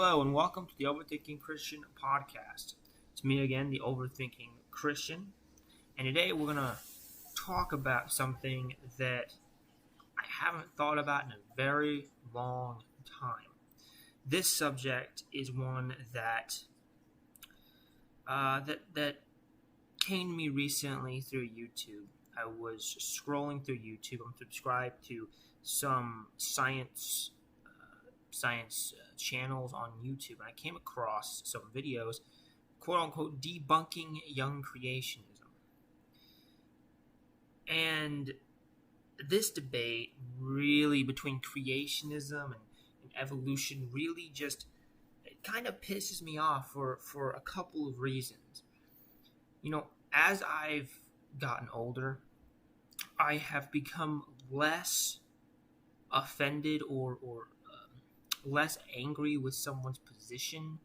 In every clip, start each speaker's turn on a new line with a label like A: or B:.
A: Hello and welcome to the Overthinking Christian Podcast. It's me again, the Overthinking Christian, and today we're going to talk about something that I haven't thought about in a very long time. This subject is one that that came to me recently through YouTube. I was scrolling through YouTube. I'm subscribed to some science channels on YouTube, and I came across some videos, quote unquote, debunking young creationism. And this debate really between creationism and evolution really just it kind of pisses me off for a couple of reasons. You know, as I've gotten older, I have become less offended or less angry with someone's position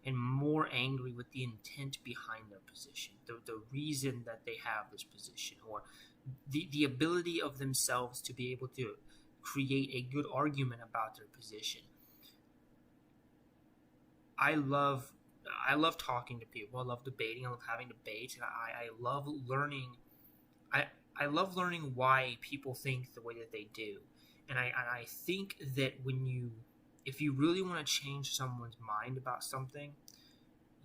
A: and more angry with the intent behind their position, the reason that they have this position, or the ability of themselves to be able to create a good argument about their position. I love talking to people. I love debating. I love having debates, and I love learning. I love learning why people think the way that they do, and I think that if you really want to change someone's mind about something,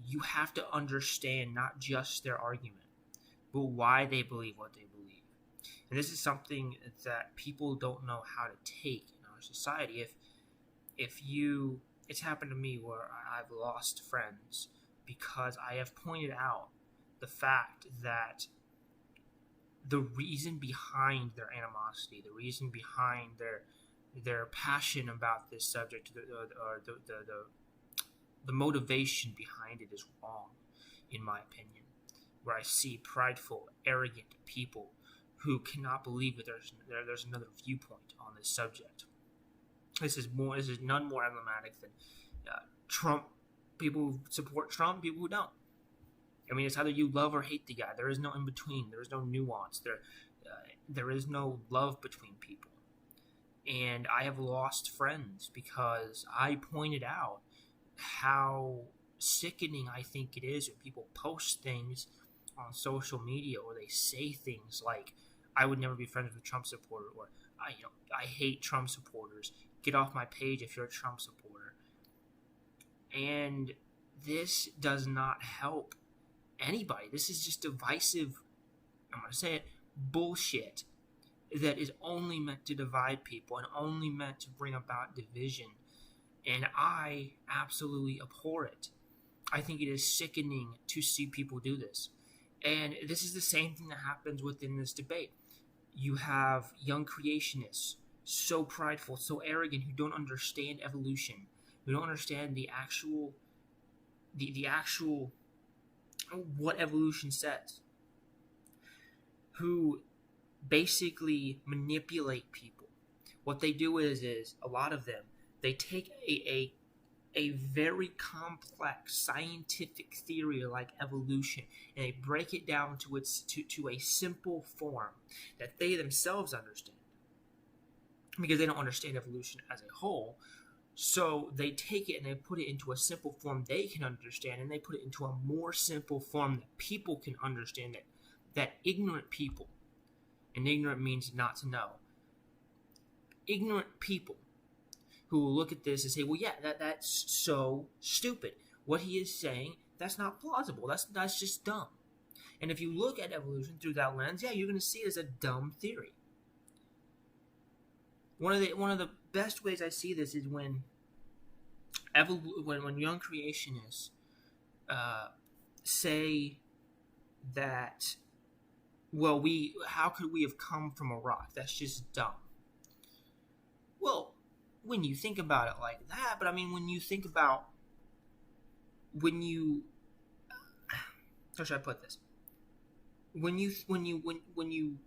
A: you have to understand not just their argument, but why they believe what they believe. And this is something that people don't know how to take in our society. It's happened to me where I've lost friends because I have pointed out the fact that the reason behind their animosity, the reason behind their passion about this subject, or the motivation behind it is wrong, in my opinion. Where I see prideful, arrogant people who cannot believe that there's another viewpoint on this subject. This is none more emblematic than Trump. People who support Trump, people who don't. I mean, it's either you love or hate the guy. There is no in between. There is no nuance. There is no love between people. And I have lost friends because I pointed out how sickening I think it is when people post things on social media, or they say things like, "I would never be friends with a Trump supporter," or "I hate Trump supporters. Get off my page if you're a Trump supporter." And this does not help anybody. This is just divisive, I'm going to say it, bullshit that is only meant to divide people and only meant to bring about division. And I absolutely abhor it. I think it is sickening to see people do this. And this is the same thing that happens within this debate. You have young creationists, so prideful, so arrogant, who don't understand evolution, who don't understand the actual what evolution says, who basically manipulate people. What they do is a lot of them, they take a very complex scientific theory like evolution, and they break it down to a simple form that they themselves understand, because they don't understand evolution as a whole. So they take it and they put it into a simple form they can understand, and they put it into a more simple form that people can understand, that ignorant people, and ignorant means not to know, ignorant people who will look at this and say, well, yeah, that's so stupid. What he is saying, that's not plausible. That's just dumb. And if you look at evolution through that lens, yeah, you're going to see it as a dumb theory. One of the best ways I see this is when young creationists say that, well, how could we have come from a rock? That's just dumb. Well, when you think about it like that, but I mean, when you think about, how should I put this? When you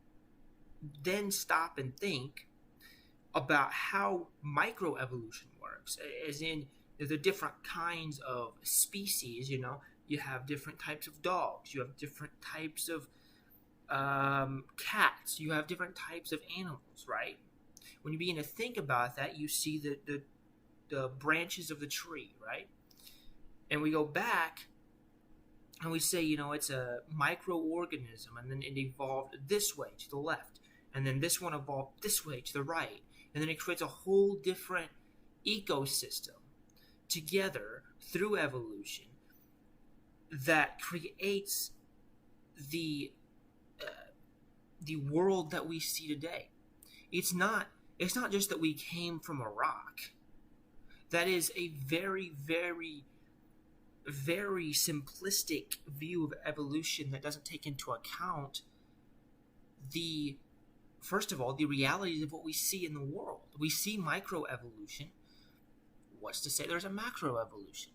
A: then stop and think about how microevolution works, as in the different kinds of species, you have different types of dogs, you have different types of cats, you have different types of animals, right? When you begin to think about that, you see the branches of the tree, right? And we go back and we say, it's a microorganism, and then it evolved this way to the left, and then this one evolved this way to the right, and then it creates a whole different ecosystem together through evolution that creates the world that we see today. It's not just that we came from a rock. That is a very, very, very simplistic view of evolution that doesn't take into account first of all, the realities of what we see in the world. We see microevolution. What's to say there's a macroevolution,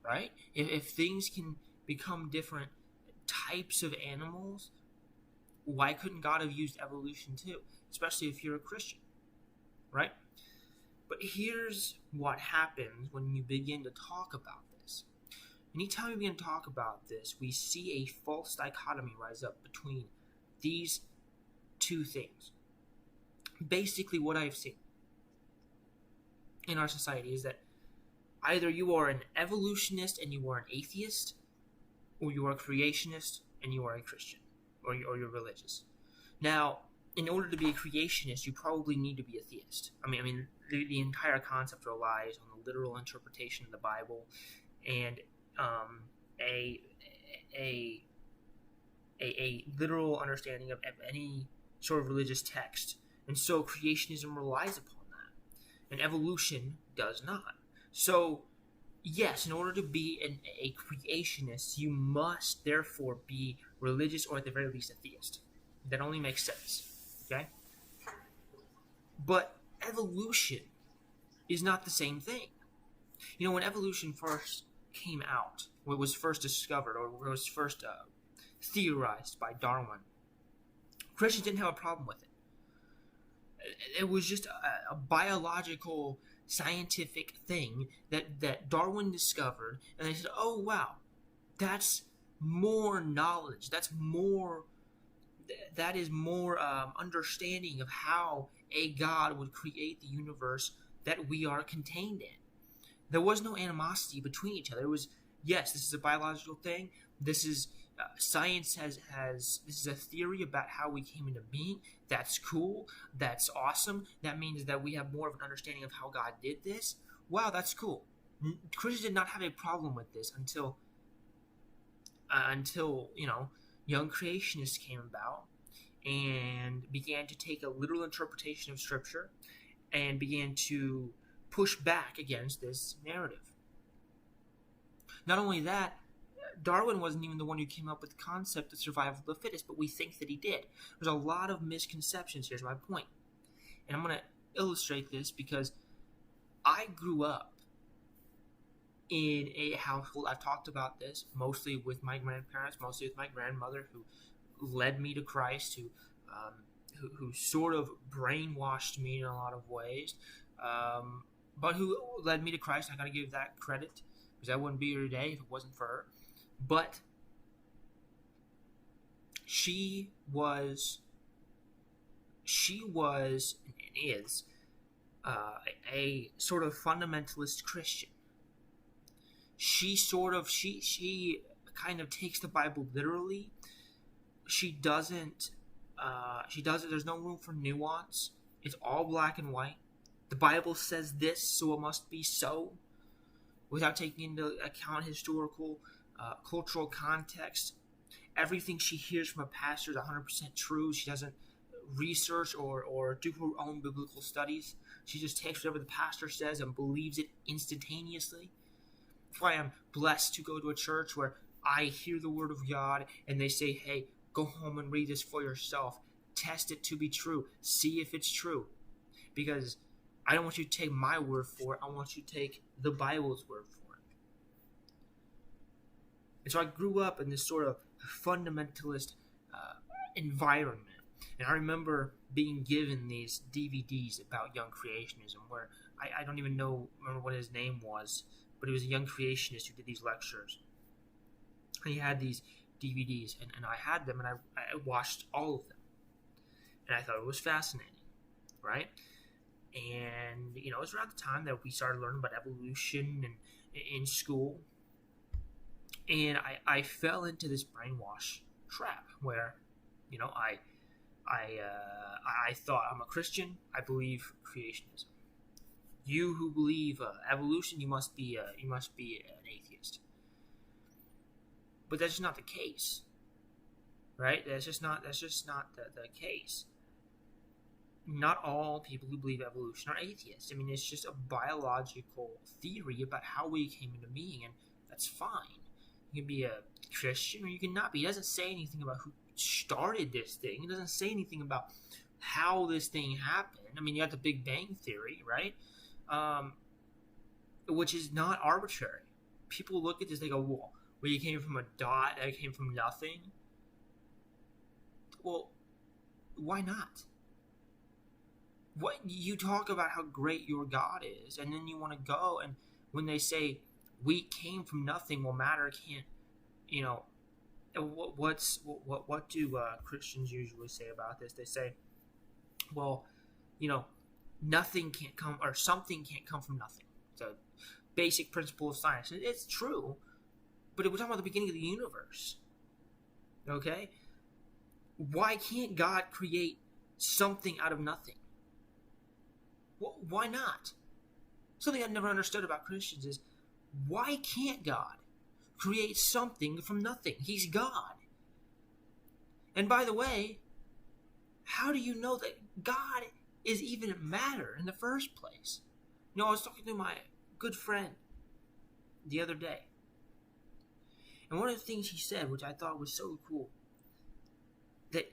A: right? If things can become different types of animals, why couldn't God have used evolution too? Especially if you're a Christian, right? But here's what happens when you begin to talk about this. Anytime we begin to talk about this, we see a false dichotomy rise up between these two things. Basically, what I've seen in our society is that either you are an evolutionist and you are an atheist, or you are a creationist and you are a Christian, or you're religious. Now, in order to be a creationist, you probably need to be a theist. I mean, the entire concept relies on the literal interpretation of the Bible and a literal understanding of any sort of religious text. And so creationism relies upon that, and evolution does not. So, yes, in order to be a creationist, you must therefore be religious, or at the very least a theist. That only makes sense, okay? But evolution is not the same thing. When evolution first came out, when it was first discovered, or when it was first theorized by Darwin, Christians didn't have a problem with it. It was just a biological, scientific thing that Darwin discovered, and they said, oh wow, that's more knowledge, that is more understanding of how a God would create the universe that we are contained in. There was no animosity between each other. It was, yes, this is a biological thing, this is science has this is a theory about how we came into being. That's cool. That's awesome. That means that we have more of an understanding of how God did this. Wow, that's cool. Christians did not have a problem with this until young creationists came about and began to take a literal interpretation of Scripture and began to push back against this narrative. Not only that, Darwin wasn't even the one who came up with the concept of survival of the fittest, but we think that he did. There's a lot of misconceptions. Here's my point. And I'm going to illustrate this because I grew up in a household. I've talked about this mostly with my grandparents, mostly with my grandmother, who led me to Christ, who sort of brainwashed me in a lot of ways, but who led me to Christ. I got to give that credit, because I wouldn't be here today if it wasn't for her. But she was and is a sort of fundamentalist Christian. She kind of takes the Bible literally. She doesn't. There's no room for nuance. It's all black and white. The Bible says this, so it must be so, without taking into account historical, cultural context. Everything she hears from a pastor is 100% true. She doesn't research or do her own biblical studies. She just takes whatever the pastor says and believes it instantaneously. That's why I'm blessed to go to a church where I hear the word of God and they say, hey, go home and read this for yourself. Test it to be true. See if it's true. Because I don't want you to take my word for it. I want you to take the Bible's word for it. And so I grew up in this sort of fundamentalist environment. And I remember being given these DVDs about young creationism where I don't even remember what his name was, but he was a young creationist who did these lectures. And he had these DVDs, and I had them, and I watched all of them. And I thought it was fascinating, right? And, it was around the time that we started learning about evolution and in school. And I fell into this brainwash trap where, I thought I'm a Christian. I believe creationism. You who believe evolution, you must be an atheist. But that's just not the case, right? That's just not the case. Not all people who believe evolution are atheists. I mean, it's just a biological theory about how we came into being, and that's fine. You can be a Christian or you can not be. It doesn't say anything about who started this thing. It doesn't say anything about how this thing happened. I mean, you have the Big Bang Theory, right? Which is not arbitrary. People look at this, they go, well, you came from a dot, I came from nothing. Well, why not? What you talk about how great your God is, and then you want to go, and when they say we came from nothing, well, matter can't, what do Christians usually say about this? They say, well, nothing can't come, or something can't come from nothing. It's a basic principle of science. It's true, but we're talking about the beginning of the universe. Okay? Why can't God create something out of nothing? Well, why not? Something I've never understood about Christians is, why can't God create something from nothing? He's God. And by the way, how do you know that God is even matter in the first place? I was talking to my good friend the other day, and one of the things he said, which I thought was so cool, that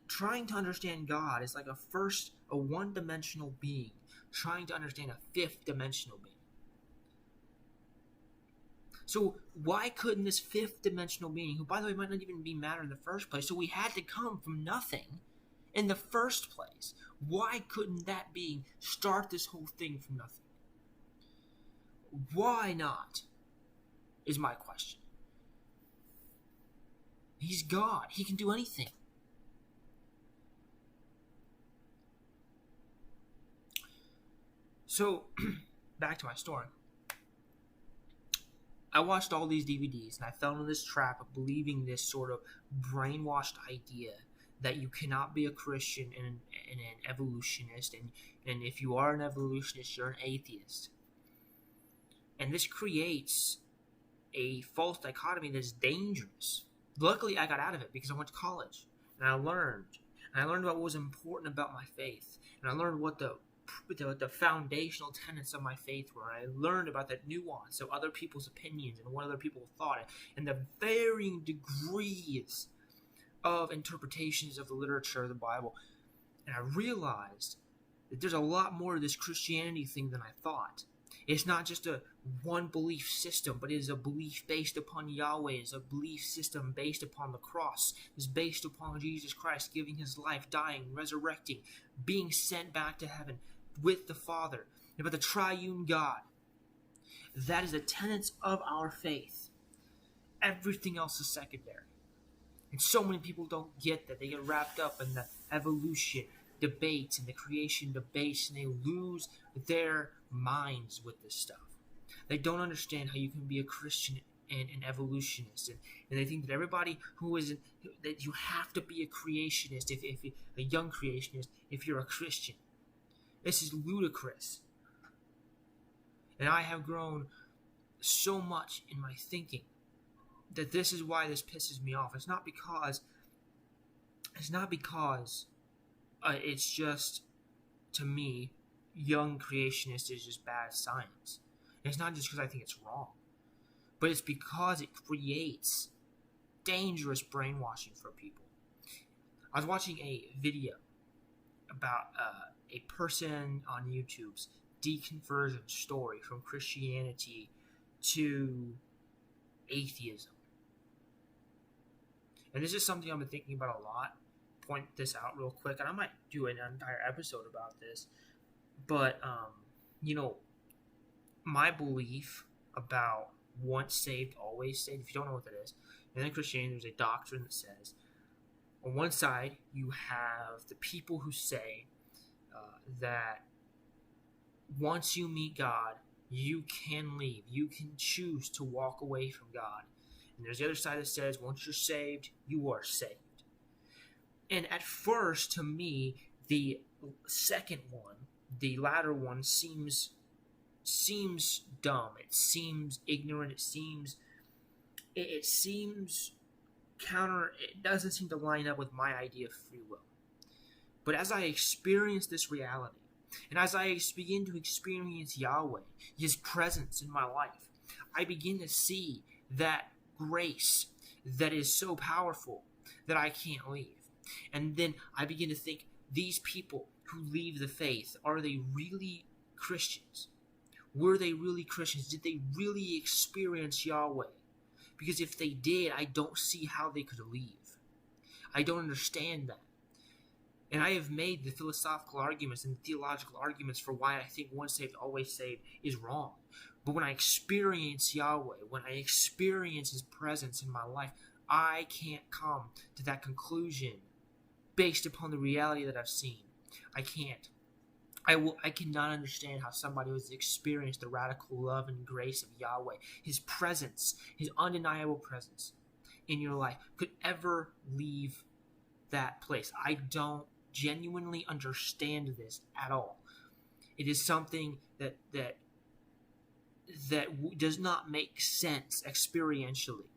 A: trying to understand God is like a one-dimensional being trying to understand a fifth-dimensional being. So why couldn't this fifth-dimensional being, who by the way might not even be matter in the first place, so we had to come from nothing in the first place, why couldn't that being start this whole thing from nothing? Why not? Is my question. He's God. He can do anything. So, back to my story. I watched all these DVDs and I fell into this trap of believing this sort of brainwashed idea that you cannot be a Christian and an evolutionist, and if you are an evolutionist, you're an atheist. And this creates a false dichotomy that's dangerous. Luckily, I got out of it because I went to college and I learned about what was important about my faith, and I learned what the foundational tenets of my faith were. I learned about the nuance of other people's opinions and what other people thought, and the varying degrees of interpretations of the literature of the Bible. And I realized that there's a lot more to this Christianity thing than I thought. It's not just a one belief system, but it is a belief based upon Yahweh. It's a belief system based upon the cross. It's based upon Jesus Christ giving his life, dying, resurrecting, being sent back to heaven with the Father, about the triune God. That is the tenets of our faith. Everything else is secondary. And so many people don't get that. They get wrapped up in the evolution debates and the creation debates, and they lose their minds with this stuff. They don't understand how you can be a Christian and an evolutionist, and they think that everybody who is that you have to be a creationist, if a young creationist, if you're a Christian. This is ludicrous. And I have grown so much in my thinking that this is why this pisses me off. It's not because it's just, to me, young creationist is just bad science. It's not just because I think it's wrong, but it's because it creates dangerous brainwashing for people. I was watching a video about a person on YouTube's deconversion story from Christianity to atheism. And this is something I've been thinking about a lot. Point this out real quick, and I might do an entire episode about this. But, my belief about once saved, always saved, if you don't know what that is, and in Christianity there's a doctrine that says, on one side you have the people who say that once you meet God, you can leave. You can choose to walk away from God. And there's the other side that says once you're saved, you are saved. And at first, to me, the second one, the latter one, seems dumb. It seems ignorant. It seems counter. It doesn't seem to line up with my idea of free will. But as I experience this reality, and as I begin to experience Yahweh, His presence in my life, I begin to see that grace that is so powerful that I can't leave. And then I begin to think, these people who leave the faith, are they really Christians? Were they really Christians? Did they really experience Yahweh? Because if they did, I don't see how they could leave. I don't understand that. And I have made the philosophical arguments and theological arguments for why I think once saved, always saved is wrong. But when I experience Yahweh, when I experience His presence in my life, I can't come to that conclusion based upon the reality that I've seen. I can't. I cannot understand how somebody who has experienced the radical love and grace of Yahweh, His presence, His undeniable presence in your life, could ever leave that place. I don't genuinely understand this at all. It is something that does not make sense experientially.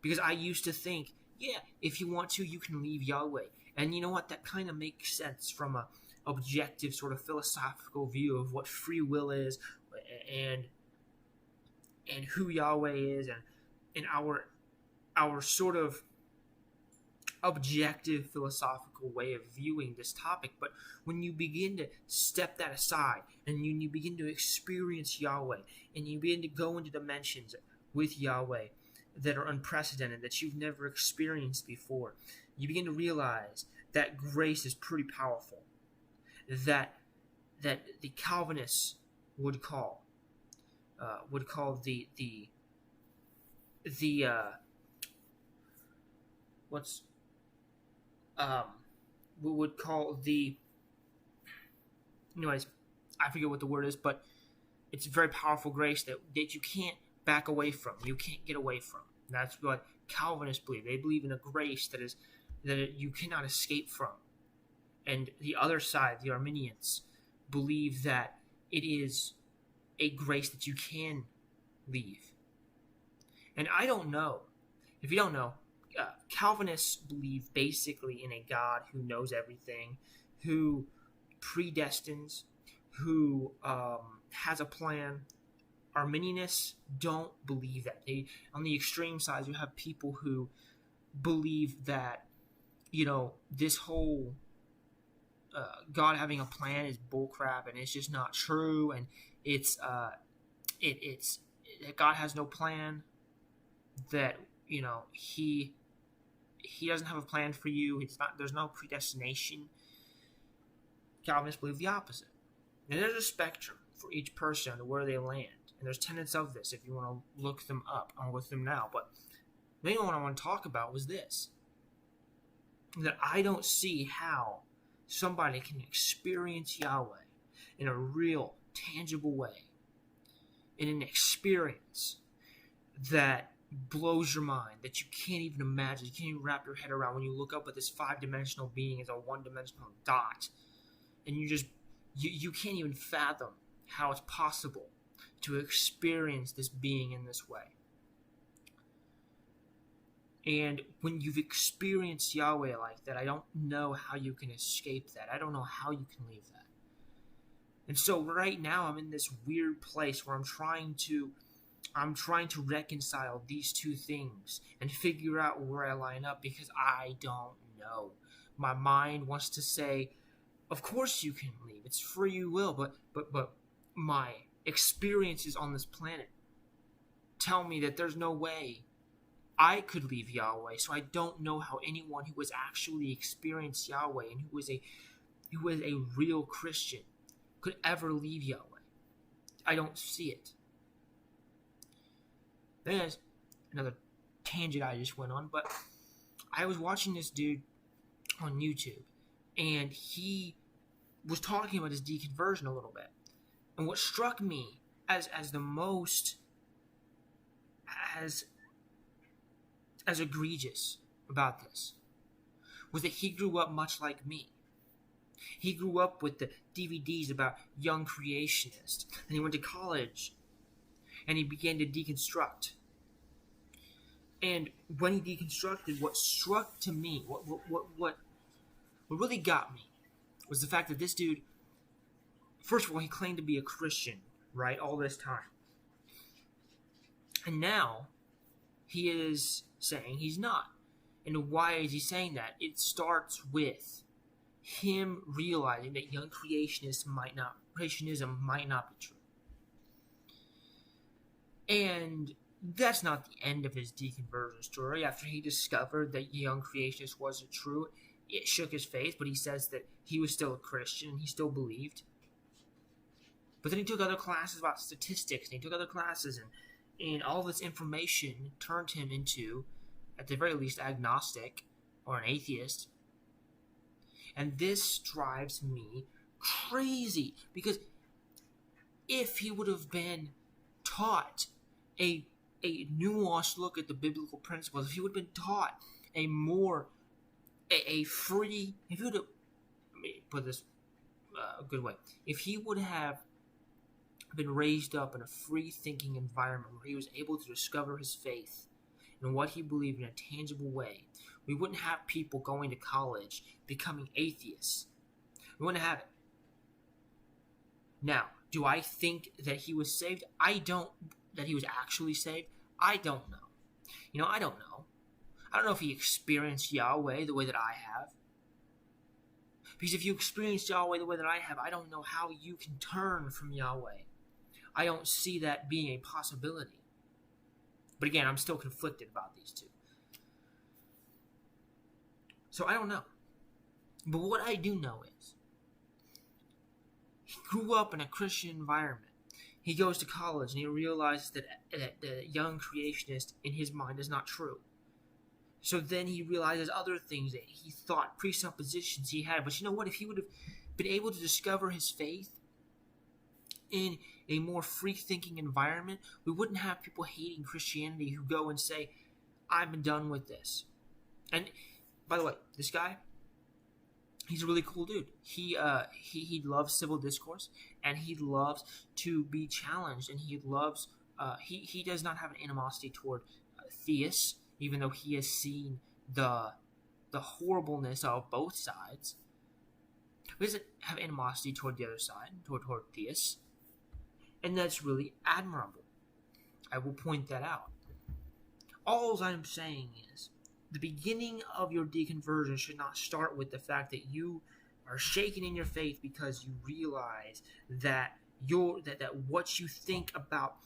A: Because I used to think, yeah, if you want to, you can leave Yahweh. And you know what? That kind of makes sense from a objective sort of philosophical view of what free will is and who Yahweh is and our sort of objective philosophical way of viewing this topic. But when you begin to step that aside and you begin to experience Yahweh and you begin to go into dimensions with Yahweh that are unprecedented, that you've never experienced before, you begin to realize that grace is pretty powerful, that the Calvinists would call anyways, I forget what the word is, but it's a very powerful grace that you can't back away from, you can't get away from. That's what Calvinists believe. They believe in a grace that you cannot escape from. And the other side, the Arminians, believe that it is a grace that you can leave. And I don't know. If you don't know, Calvinists believe basically in a God who knows everything, who predestines, who has a plan. Arminianists don't believe that. On the extreme side, you have people who believe that, this whole God having a plan is bullcrap, and it's just not true, and it's that God has no plan, that He doesn't have a plan for you. There's no predestination. Calvinists believe the opposite. And there's a spectrum for each person to where they land. And there's tenets of this if you want to look them up. I'm with them now. But the main one I want to talk about was this. That I don't see how somebody can experience Yahweh in a real, tangible way. In an experience that blows your mind, that you can't even imagine, you can't even wrap your head around when you look up at this 5-dimensional being as a 1-dimensional dot. And you can't even fathom how it's possible to experience this being in this way. And when you've experienced Yahweh like that, I don't know how you can escape that. I don't know how you can leave that. And so right now I'm in this weird place where I'm trying to reconcile these two things and figure out where I line up, because I don't know. My mind wants to say, of course you can leave. It's free will, but my experiences on this planet tell me that there's no way I could leave Yahweh. So I don't know how anyone who has actually experienced Yahweh and who is a real Christian could ever leave Yahweh. I don't see it. There's another tangent I just went on, but I was watching this dude on YouTube, and he was talking about his deconversion a little bit. And what struck me as the most as egregious about this was that he grew up much like me. He grew up with the DVDs about young creationists, and he went to college, and he began to deconstruct. And when he deconstructed, what struck to me, what really got me, was the fact that this dude, first of all, he claimed to be a Christian, right, all this time. And now, he is saying he's not. And why is he saying that? It starts with him realizing that young creationism might not be true. And that's not the end of his deconversion story. After he discovered that young creationist wasn't true, it shook his faith, but he says that he was still a Christian, he still believed. But then he took other classes about statistics, and he took other classes, and all this information turned him into, at the very least, agnostic or an atheist. And this drives me crazy, because if he would have been taught a nuanced look at the biblical principles, if he would have been taught a free, if he would have, let me put this a good way, if he would have been raised up in a free thinking environment where he was able to discover his faith and what he believed in a tangible way, we wouldn't have people going to college becoming atheists. We wouldn't have it. Now, do I think that he was saved? That he was actually saved? I don't know. I don't know. I don't know if he experienced Yahweh the way that I have. Because if you experience Yahweh the way that I have, I don't know how you can turn from Yahweh. I don't see that being a possibility. But again, I'm still conflicted about these two. So I don't know. But what I do know is, he grew up in a Christian environment. He goes to college and he realizes that the young creationist in his mind is not true. So then he realizes other things that he thought, presuppositions he had. But you know what? If he would have been able to discover his faith in a more free-thinking environment, we wouldn't have people hating Christianity who go and say, I'm done with this. And by the way, this guy, he's a really cool dude. He loves civil discourse, and he loves to be challenged, and he loves he does not have an animosity toward theists, even though he has seen the horribleness of both sides. He doesn't have animosity toward the other side, toward theists, and that's really admirable. I will point that out. All I'm saying is, the beginning of your deconversion should not start with the fact that you are shaken in your faith because you realize that that what you think about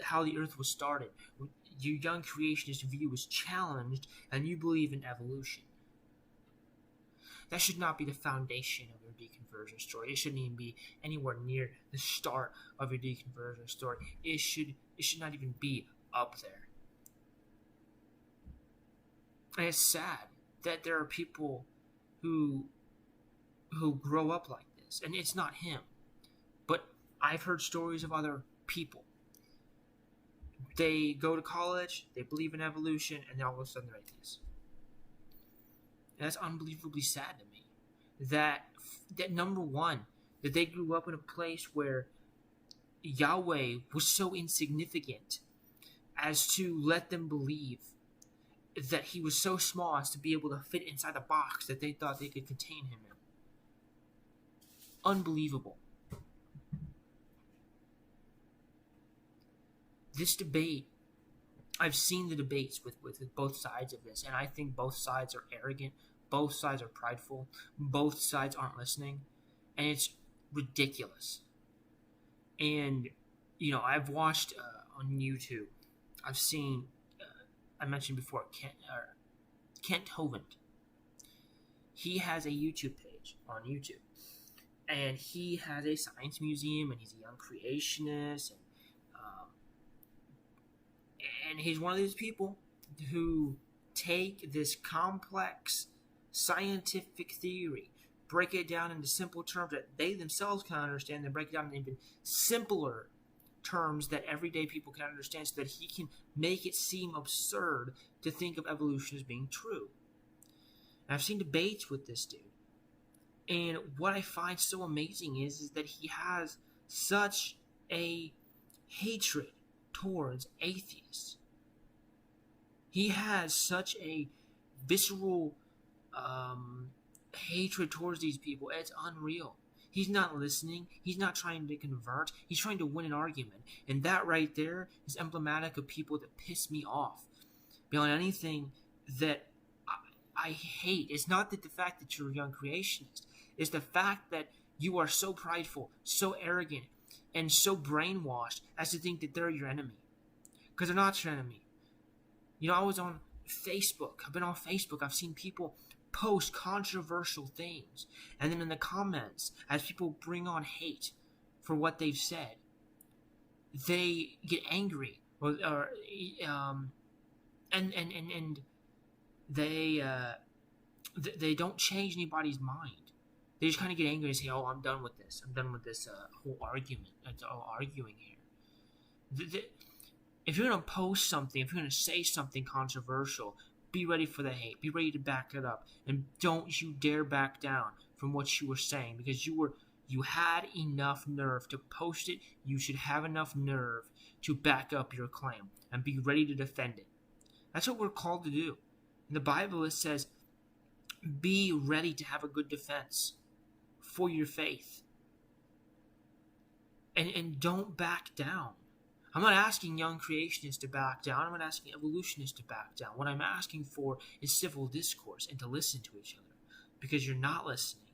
A: how the earth was started, your young creationist view was challenged, and you believe in evolution. That should not be the foundation of your deconversion story. It shouldn't even be anywhere near the start of your deconversion story. It should not even be up there. And it's sad that there are people who grow up like this. And it's not him. But I've heard stories of other people. They go to college, they believe in evolution, and then all of a sudden they're atheists. And that's unbelievably sad to me. That number one, that they grew up in a place where Yahweh was so insignificant as to let them believe that he was so small as to be able to fit inside the box that they thought they could contain him in. Unbelievable. This debate, I've seen the debates with both sides of this, and I think both sides are arrogant, both sides are prideful, both sides aren't listening, and it's ridiculous. And, I've watched on YouTube, I've seen, I mentioned before, Kent Hovind. He has a YouTube page on YouTube, and he has a science museum, and he's a young creationist, and he's one of these people who take this complex scientific theory, break it down into simple terms that they themselves can understand, then break it down into even simpler terms that everyday people can understand, so that he can make it seem absurd to think of evolution as being true. And I've seen debates with this dude, and what I find so amazing is that he has such a hatred towards atheists. He has such a visceral hatred towards these people. It's unreal. He's not listening. He's not trying to convert. He's trying to win an argument. And that right there is emblematic of people that piss me off beyond anything that I hate. It's not that the fact that you're a young creationist. It's the fact that you are so prideful, so arrogant, and so brainwashed as to think that they're your enemy. Because they're not your enemy. You know, I was on Facebook. I've been on Facebook. I've seen people post controversial things, and then in the comments, as people bring on hate for what they've said, they get angry, and they don't change anybody's mind. They just kind of get angry and say, "Oh, I'm done with this. I'm done with this whole argument. It's all arguing here." If you're going to post something, if you're going to say something controversial, be ready for the hate. Be ready to back it up. And don't you dare back down from what you were saying, because you had enough nerve to post it. You should have enough nerve to back up your claim and be ready to defend it. That's what we're called to do. In the Bible, it says, be ready to have a good defense for your faith. And don't back down. I'm not asking young creationists to back down. I'm not asking evolutionists to back down. What I'm asking for is civil discourse and to listen to each other, because you're not listening.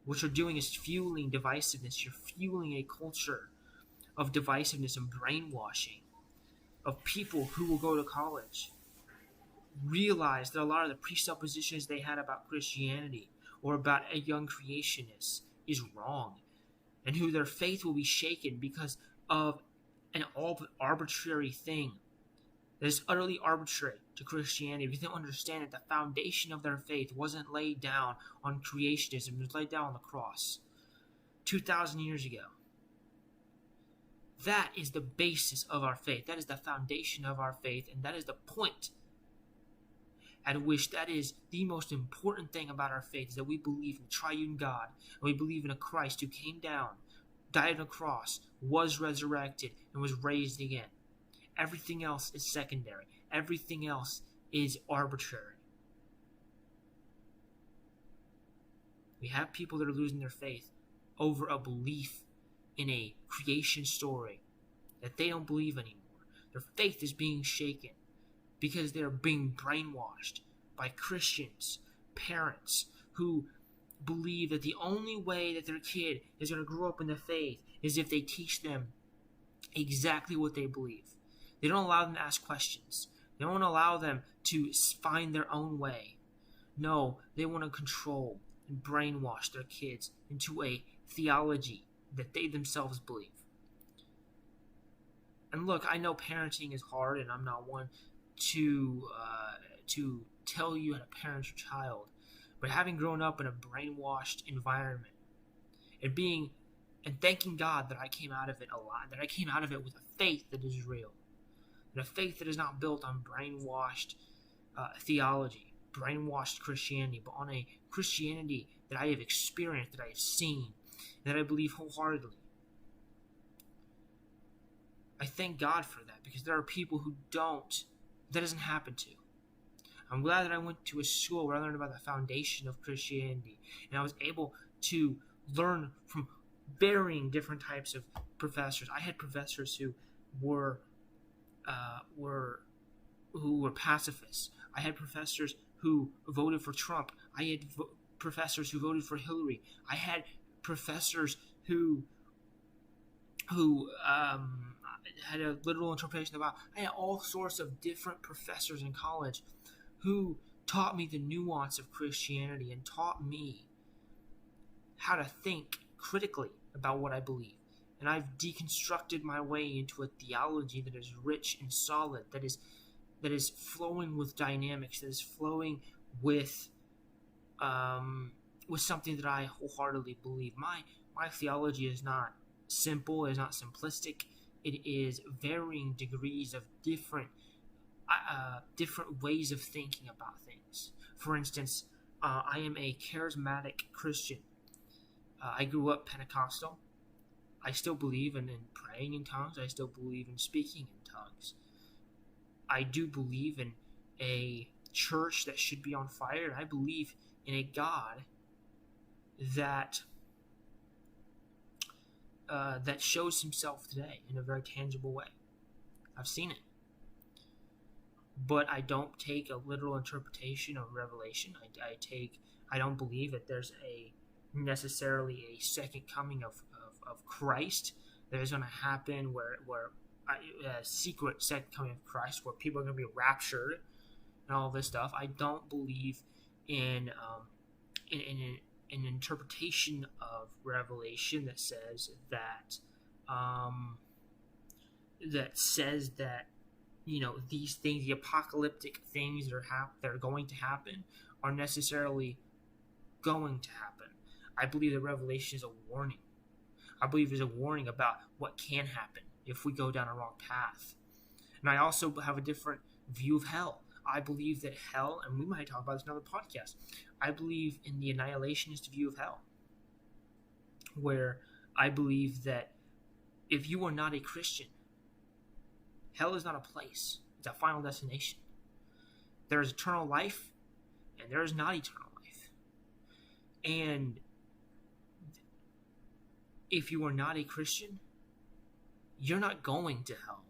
A: What you're doing is fueling divisiveness. You're fueling a culture of divisiveness and brainwashing of people who will go to college, realize that a lot of the presuppositions they had about Christianity or about a young creationist is wrong, and who their faith will be shaken because of an arbitrary thing that is utterly arbitrary to Christianity, because they don't understand that the foundation of their faith wasn't laid down on creationism. It was laid down on the cross 2,000 years ago. That is the basis of our faith. That is the foundation of our faith, and that is the point at which that is the most important thing about our faith, is that we believe in the triune God, and we believe in a Christ who came down, died on a cross, was resurrected, and was raised again. Everything else is secondary. Everything else is arbitrary. We have people that are losing their faith over a belief in a creation story that they don't believe anymore. Their faith is being shaken because they're being brainwashed by Christians, parents who believe that the only way that their kid is going to grow up in the faith is if they teach them exactly what they believe. They don't allow them to ask questions. They don't allow them to find their own way. No, they want to control and brainwash their kids into a theology that they themselves believe. And look, I know parenting is hard, and I'm not one to tell you how to parent your child. But having grown up in a brainwashed environment, and thanking God that I came out of it alive, that I came out of it with a faith that is real, and a faith that is not built on brainwashed theology, brainwashed Christianity, but on a Christianity that I have experienced, that I have seen, and that I believe wholeheartedly. I thank God for that, because there are people who that doesn't happen to. I'm glad that I went to a school where I learned about the foundation of Christianity, and I was able to learn from varying different types of professors. I had professors who were pacifists. I had professors who voted for Trump. I had professors who voted for Hillary. I had professors who had a literal interpretation about. I had all sorts of different professors in college who taught me the nuance of Christianity and taught me how to think critically about what I believe. And I've deconstructed my way into a theology that is rich and solid, that is flowing with dynamics, that is flowing with was something that I wholeheartedly believe. My theology is not simple, it is not simplistic. It is varying degrees of different ways of thinking about things. For instance, I am a charismatic Christian. I grew up Pentecostal. I still believe in praying in tongues. I still believe in speaking in tongues. I do believe in a church that should be on fire, and I believe in a God that that shows himself today in a very tangible way. I've seen it. But I don't take a literal interpretation of Revelation. I don't believe that there's necessarily a second coming of Christ that is going to happen where a secret second coming of Christ where people are going to be raptured and all this stuff. I don't believe in an interpretation of Revelation that says that these things, the apocalyptic things that are going to happen, are necessarily going to happen. I believe that Revelation is a warning. I believe there's a warning about what can happen if we go down a wrong path. And I also have a different view of hell. I believe that hell, and we might talk about this in another podcast, I believe in the annihilationist view of hell, where I believe that if you are not a Christian, hell is not a place. It's a final destination. There is eternal life, and there is not eternal life. And if you are not a Christian, you're not going to hell.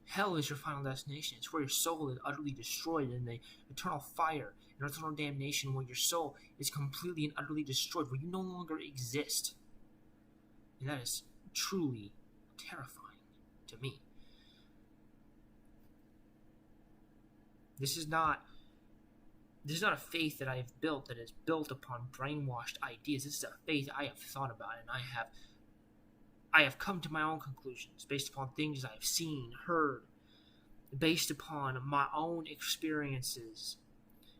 A: Hell is your final destination. It's where your soul is utterly destroyed in the eternal fire and eternal damnation, where your soul is completely and utterly destroyed, where you no longer exist. And that is truly terrifying to me. This is not a faith that I have built that is built upon brainwashed ideas. This is a faith I have thought about, and I have come to my own conclusions based upon things I have seen, heard, based upon my own experiences,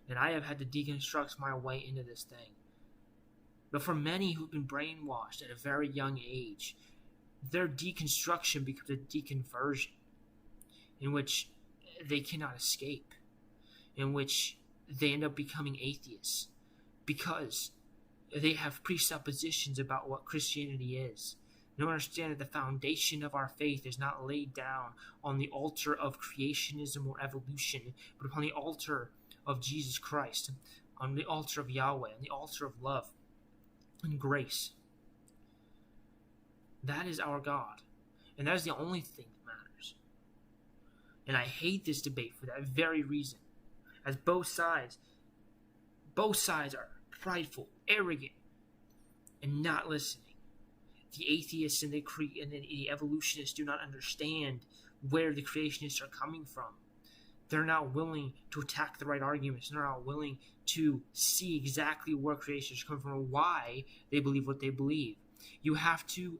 A: and I have had to deconstruct my way into this thing. But for many who've been brainwashed at a very young age, their deconstruction becomes a deconversion in which they cannot escape, in which they end up becoming atheists because they have presuppositions about what Christianity is. They don't understand that the foundation of our faith is not laid down on the altar of creationism or evolution, but upon the altar of Jesus Christ, on the altar of Yahweh, on the altar of love and grace. That is our God, and that is the only thing that matters. And I hate this debate for that very reason, as both sides are prideful, arrogant, and not listening. The atheists and the evolutionists do not understand where the creationists are coming from. They're not willing to attack the right arguments. They're not willing to see exactly where creationists come from or why they believe what they believe. You have to,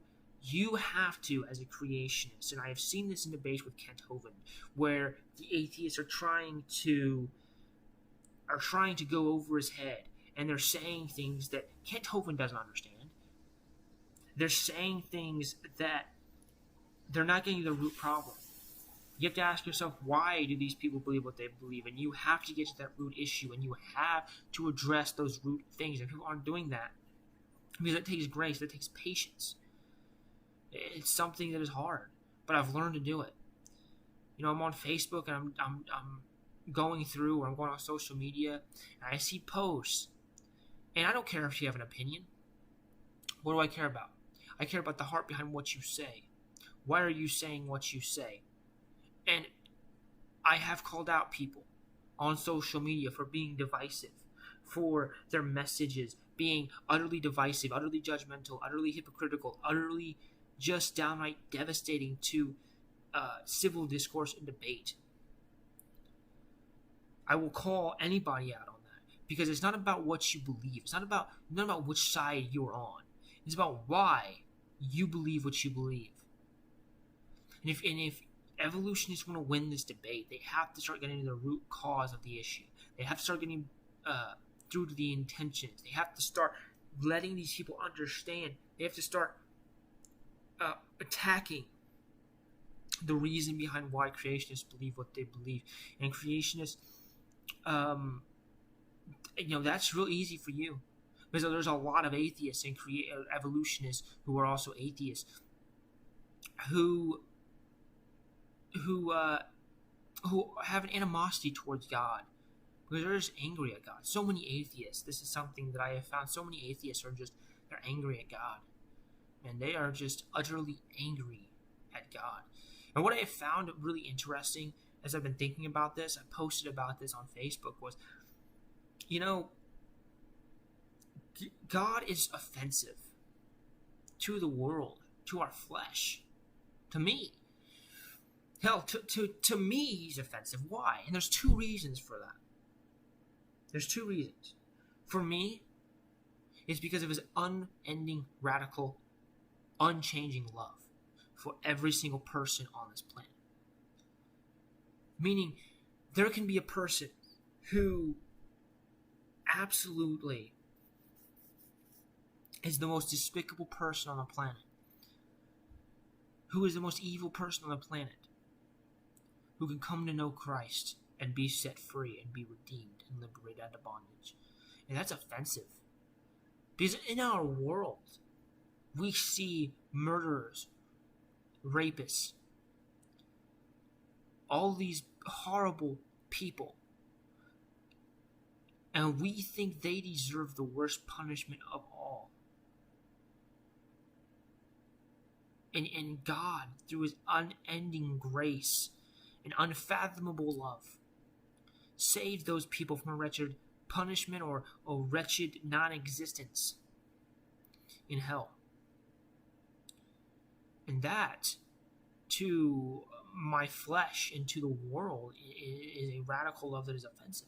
A: as a creationist, and I have seen this in debates with Kent Hovind, where the atheists are trying to go over his head, and they're saying things that Kent Hovind doesn't understand. They're saying things that they're not getting to the root problem. You have to ask yourself, why do these people believe what they believe? And you have to get to that root issue, and you have to address those root things. And people aren't doing that because it takes grace, it takes patience. It's something that is hard, but I've learned to do it. I'm on Facebook, and I'm going through, or I'm going on social media, and I see posts, and I don't care if you have an opinion. What do I care about? I care about the heart behind what you say. Why are you saying what you say? And I have called out people on social media for being divisive, for their messages being utterly divisive, utterly judgmental, utterly hypocritical, utterly just downright devastating to civil discourse and debate. I will call anybody out on that, because it's not about what you believe. It's not about which side you're on. It's about why you believe what you believe. And if evolutionists want to win this debate, they have to start getting to the root cause of the issue. They have to start getting through to the intentions. They have to start letting these people understand. They have to start attacking the reason behind why creationists believe what they believe. And creationists, that's real easy for you, because there's a lot of atheists and evolutionists who are also atheists who have an animosity towards God, because they're just angry at God. So many atheists, this is something that I have found, so many atheists they're angry at God. And they are just utterly angry at God. And what I have found really interesting as I've been thinking about this, I posted about this on Facebook, was, God is offensive to the world, to our flesh, to me. Hell, to me, he's offensive. Why? And there's two reasons for that. There's two reasons. For me, it's because of his unending, radical, unchanging love for every single person on this planet. Meaning, there can be a person who absolutely is the most despicable person on the planet, who is the most evil person on the planet, who can come to know Christ and be set free and be redeemed and liberated out of bondage. And that's offensive. Because in our world, we see murderers, rapists, all these horrible people, and we think they deserve the worst punishment of all. And God, through his unending grace and unfathomable love, saved those people from a wretched punishment or a wretched non-existence in hell. And that, to my flesh and to the world, is a radical love that is offensive.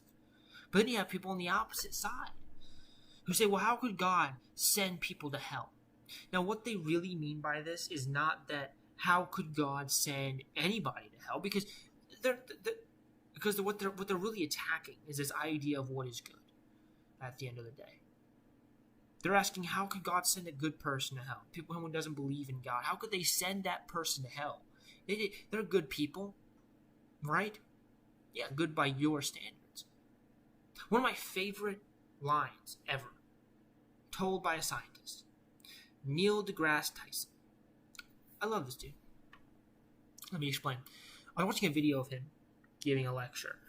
A: But then you have people on the opposite side who say, well, how could God send people to hell? Now, what they really mean by this is not that how could God send anybody to hell, because what they're really attacking is this idea of what is good at the end of the day. They're asking, how could God send a good person to hell? People who doesn't believe in God, how could they send that person to hell? They're good people, right? Yeah, good by your standards. One of my favorite lines ever, told by a scientist, Neil deGrasse Tyson. I love this dude. Let me explain. I was watching a video of him giving a lecture,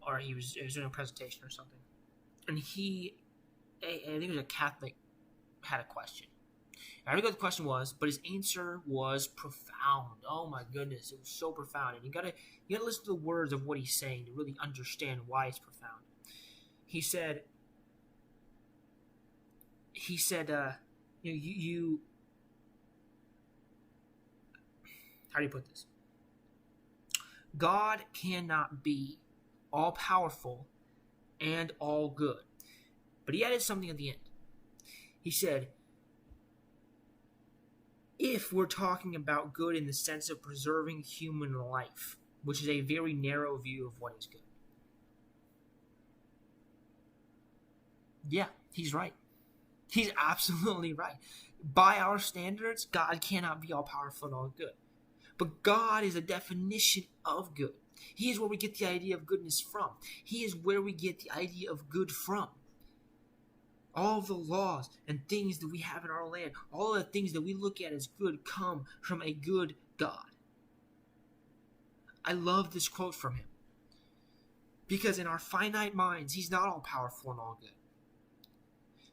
A: or he was doing a presentation or something, and I think it was a Catholic, had a question. I don't know what the question was, but his answer was profound. Oh my goodness, it was so profound. And you gotta listen to the words of what he's saying to really understand why it's profound. He said, you how do you put this? God cannot be all powerful and all good. But he added something at the end. He said, if we're talking about good in the sense of preserving human life, which is a very narrow view of what is good. Yeah, he's right. He's absolutely right. By our standards, God cannot be all powerful and all good. But God is a definition of good. He is where we get the idea of goodness from. He is where we get the idea of good from. All of the laws and things that we have in our land, all of the things that we look at as good, come from a good God. I love this quote from him, because in our finite minds, he's not all powerful and all good.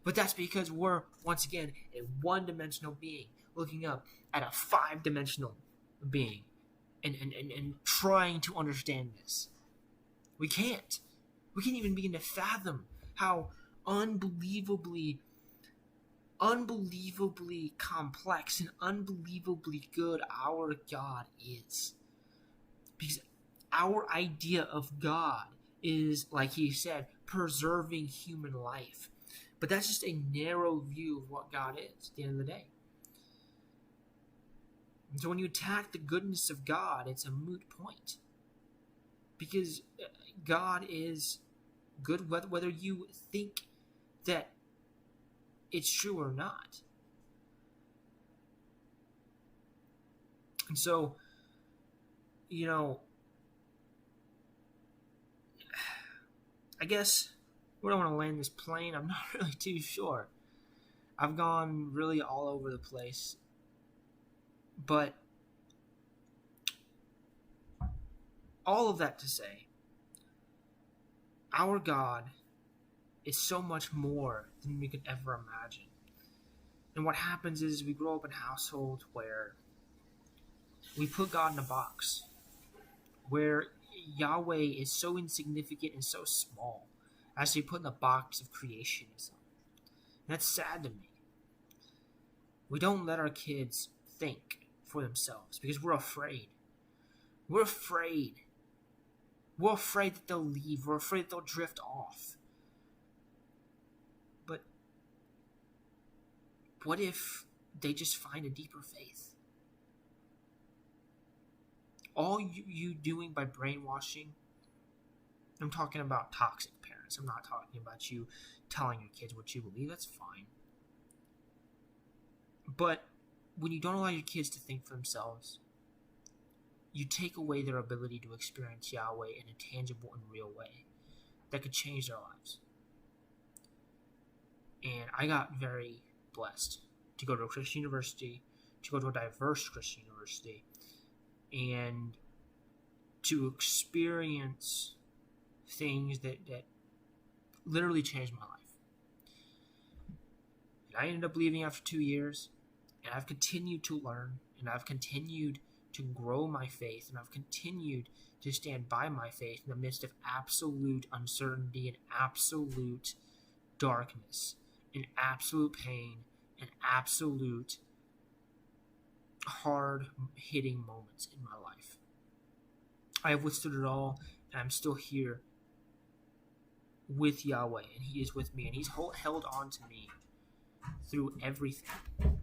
A: But that's because we're, once again, a one-dimensional being looking up at a five-dimensional being and trying to understand this. We can't even begin to fathom how unbelievably complex and unbelievably good our God is. Because our idea of God is, like he said, preserving human life. But that's just a narrow view of what God is at the end of the day. And so when you attack the goodness of God, it's a moot point. Because God is good, whether you think that it's true or not. And so, I guess where I want to land this plane, I'm not really too sure. I've gone really all over the place. But all of that to say, our God is so much more than we could ever imagine. And what happens is we grow up in a household where we put God in a box, where Yahweh is so insignificant and so small, as we put in the box of creationism. And that's sad to me. We don't let our kids think for themselves because we're afraid. We're afraid. We're afraid that they'll leave. We're afraid that they'll drift off. But what if they just find a deeper faith? All you doing by brainwashing, I'm talking about toxic parents. I'm not talking about you telling your kids what you believe. That's fine. But when you don't allow your kids to think for themselves, you take away their ability to experience Yahweh in a tangible and real way that could change their lives. And I got very blessed to go to a Christian university, to go to a diverse Christian university, and to experience things that literally changed my life. And I ended up leaving after 2 years, and I've continued to learn, and I've continued to grow my faith, and I've continued to stand by my faith in the midst of absolute uncertainty and absolute darkness and absolute pain and absolute hard-hitting moments in my life. I have withstood it all, and I'm still here with Yahweh, and He is with me, and He's held on to me through everything.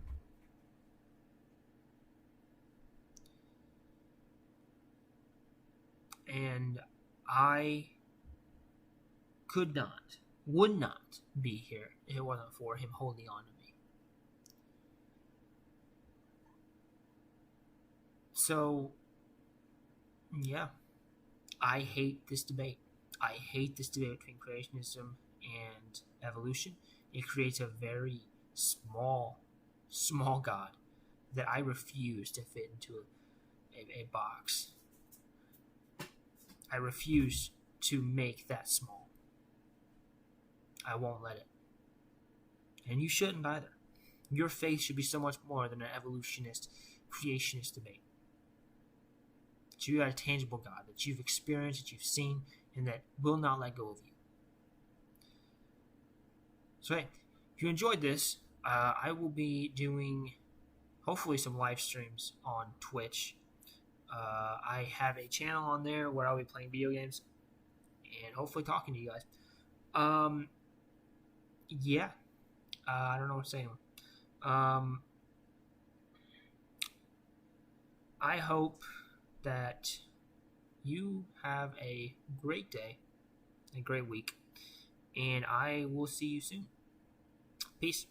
A: And I would not be here if it wasn't for Him holding on to me. So, yeah, I hate this debate. I hate this debate between creationism and evolution. It creates a very small God that I refuse to fit into a box. I refuse to make that small. I won't let it. And you shouldn't either. Your faith should be so much more than an evolutionist, creationist debate. That you got a tangible God that you've experienced, that you've seen, and that will not let go of you. So hey, if you enjoyed this, I will be doing hopefully some live streams on Twitch. I have a channel on there where I'll be playing video games and hopefully talking to you guys. Yeah. I don't know what to say. I hope that you have a great day, a great week, and I will see you soon. Peace.